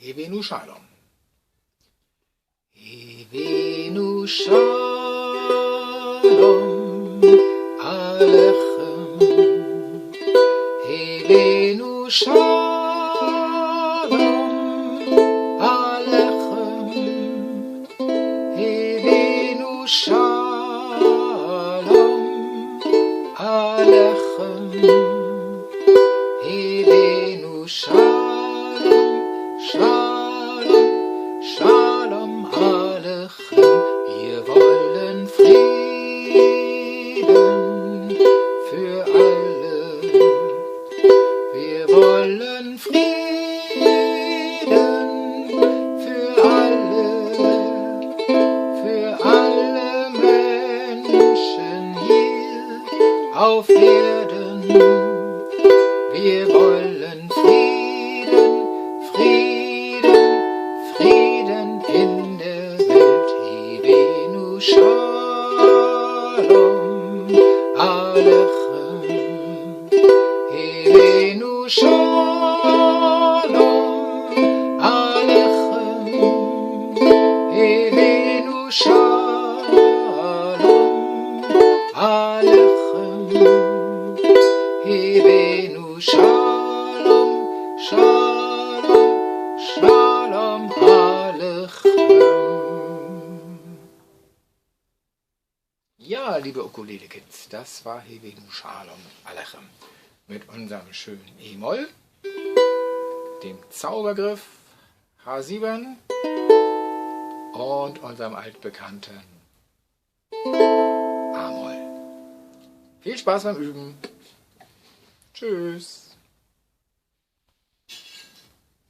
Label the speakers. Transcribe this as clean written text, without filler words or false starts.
Speaker 1: Hevenu Shalom. Hevenu Shalom Alechem. Hevenu Shalom Alechem. Hevenu Shalom Alechem. Hevenu Shalom, Shalom, Shalom Alechem. Wir wollen Frieden für alle. Wir wollen Frieden für alle Menschen hier auf Erden. Wir wollen Frieden, Frieden, Frieden in der Welt. Hevenu Shalom Alechem. Hevenu Shalom Alechem. Hevenu Shalom Alechem. Hevenu Shalom, Shalom, Shalom Alechem. Ja, liebe Ukulele-Kids, das war Hevenu Shalom Alechem mit unserem schönen E-Moll, dem Zaubergriff H7 und unserem altbekannten A-Moll. Viel Spaß beim Üben. Tschüss.